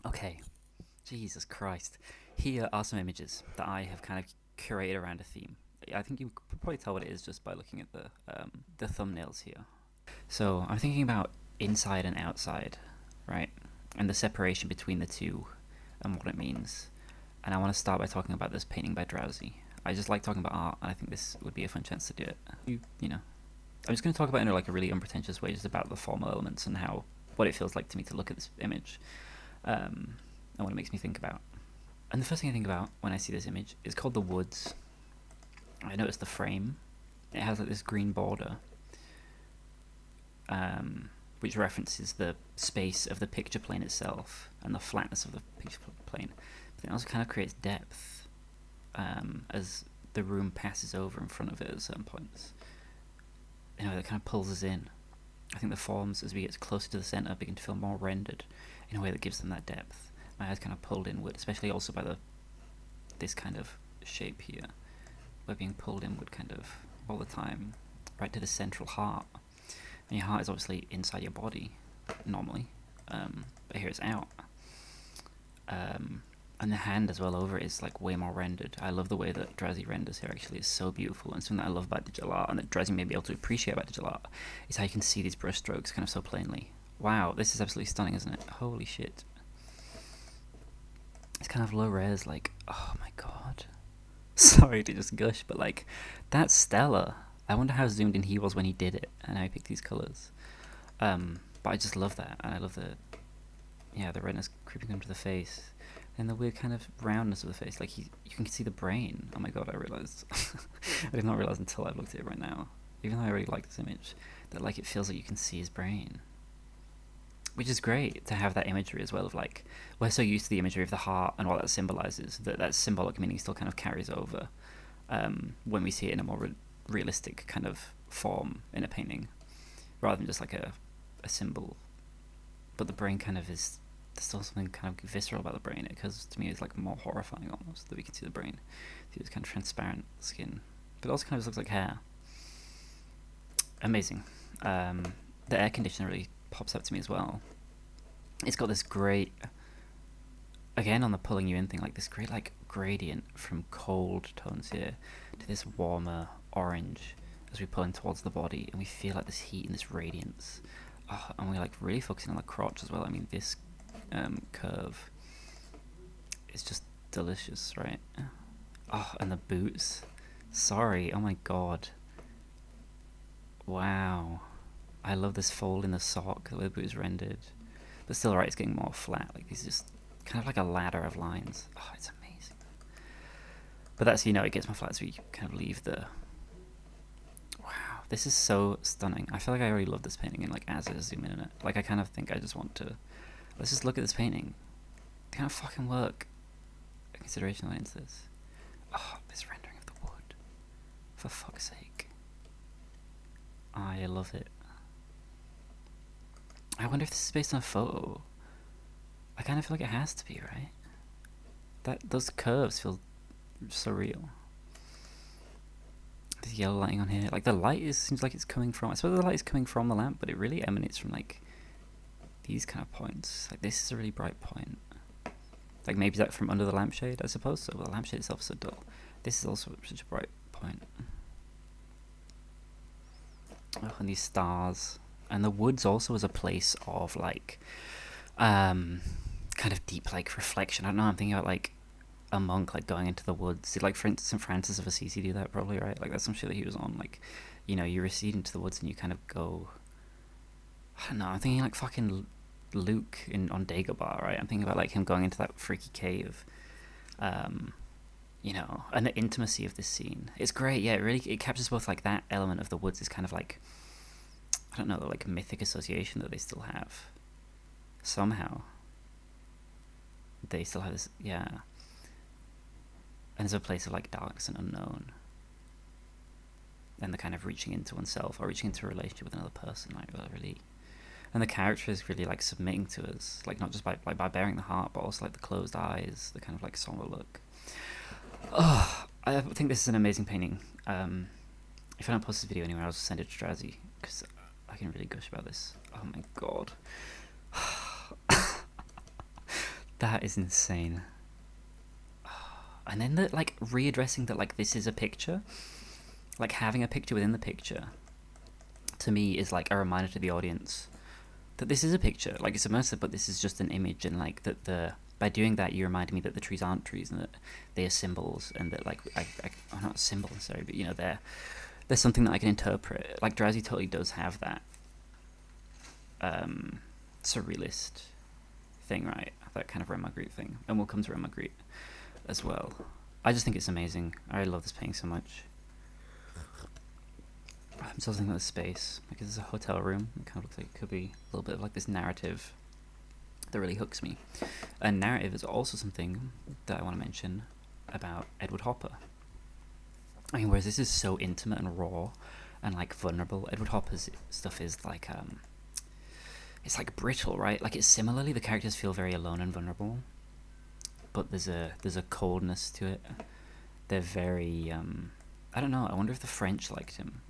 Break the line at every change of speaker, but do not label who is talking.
Okay, Jesus Christ. Here are some images that I have kind of curated around a theme. I think you could probably tell what it is just by looking at the thumbnails here. So I'm thinking about inside and outside, right? And the separation between the two and what it means. And I want to start by talking about this painting by Drowsy. I just like talking about art, and I think this would be a fun chance to do it. You know, I'm just going to talk about it in like a really unpretentious way, just about the formal elements and how what it feels like to me to look at this image, and what it makes me think about. And the first thing I think about when I see this image is called the woods. I notice the frame. It has like this green border, which references the space of the picture plane itself and the flatness of the picture plane. But it also kind of creates depth as the room passes over in front of it at certain points. You know, that kind of pulls us in. I think the forms, as we get closer to the centre, begin to feel more rendered in a way that gives them that depth. My eyes kind of pulled inward, especially also by this kind of shape here. We're being pulled inward kind of all the time, right to the central heart. And your heart is obviously inside your body, normally, but here it's out. And the hand as well over it is like way more rendered. I love the way that Drowsy renders here, actually. It's so beautiful, and something that I love about digital art, and that Drowsy may be able to appreciate about digital art, is how you can see these brush strokes kind of so plainly. Wow, this is absolutely stunning, isn't it? Holy shit. It's kind of low res, like, oh my god. Sorry to just gush, but like, that's stellar. I wonder how zoomed in he was when he did it, and how he picked these colours. But I just love that, and I love the redness creeping onto the face, and the weird kind of roundness of the face. Like you can see the brain. Oh my god, I realised. I did not realise until I looked at it right now. Even though I really like this image, that like it feels like you can see his brain. Which is great to have that imagery as well of like, we're so used to the imagery of the heart and what that symbolises, that symbolic meaning still kind of carries over when we see it in a more realistic kind of form in a painting, rather than just like a symbol. But the brain kind of is, there's still something kind of visceral about the brain, because to me it's like more horrifying almost, that we can see the brain through this kind of transparent skin. But it also kind of looks like hair. Amazing. The air conditioner really pops up to me as well. It's got this great, again on the pulling you in thing, like this great like gradient from cold tones here to this warmer orange as we pull in towards the body, and we feel like this heat and this radiance. Oh, and we're like really focusing on the crotch as well. I mean, this curve is just delicious, right? Oh, and the boots. Sorry, oh my god. Wow. I love this fold in the sock, the way the boot is rendered. But still, right, it's getting more flat. Like, these just kind of like a ladder of lines. Oh, it's amazing. But that's, it gets more flat as we kind of leave the... Wow, this is so stunning. I feel like I already love this painting, and like as I zoom in on it, like I kind of think I just want to... Let's just look at this painting. The kind of fucking work and consideration went into this. Oh, this rendering of the wood. For fuck's sake. I love it. I wonder if this is based on a photo. I kind of feel like it has to be, right? Those curves feel so real. This yellow lighting on here, like the light seems like it's coming from. I suppose the light is coming from the lamp, but it really emanates from like these kind of points. Like this is a really bright point. Like maybe that from under the lampshade, I suppose so. But the lampshade itself is so dull. This is also such a bright point. Oh, and these stars. And the woods also as a place of like kind of deep like reflection. I don't know, I'm thinking about like a monk like going into the woods. Did like for instance St. Francis of Assisi do that probably, right? Like that's some shit that he was on. Like, you recede into the woods and you kind of go, I don't know, I'm thinking like fucking Luke on Dagobah, right? I'm thinking about like him going into that freaky cave. And the intimacy of this scene. It's great, yeah, it captures both like that element of the woods is kind of like, I don't know, the like mythic association that they still have. Somehow. They still have this, yeah. And it's a place of like darkness and unknown. And the kind of reaching into oneself, or reaching into a relationship with another person, like really. And the character is really like submitting to us, like not just by bearing the heart, but also like the closed eyes, the kind of like somber look. Oh, I think this is an amazing painting. If I don't post this video anywhere, I'll just send it to Drowsy, because I can really gush about this. Oh my god. That is insane. And then the like readdressing that like this is a picture, like having a picture within the picture, to me is like a reminder to the audience that this is a picture, like it's immersive, but this is just an image, and like that the by doing that you remind me that the trees aren't trees and that they are symbols, and that like I'm not symbols, sorry, but you know they're something that I can interpret. Like Drowsy totally does have that surrealist thing, right? That kind of Ren Magritte thing, and we'll come to Ren Magritte as well. I just think it's amazing. I love this painting so much. I'm still thinking about the space. Like, this is a hotel room. It kind of looks like it could be a little bit of like this narrative that really hooks me. And narrative is also something that I want to mention about Edward Hopper. I mean, whereas this is so intimate and raw and like vulnerable, Edward Hopper's stuff is like it's like brittle, right? Like it's similarly, the characters feel very alone and vulnerable, but there's a coldness to it. They're very I don't know. I wonder if the French liked him.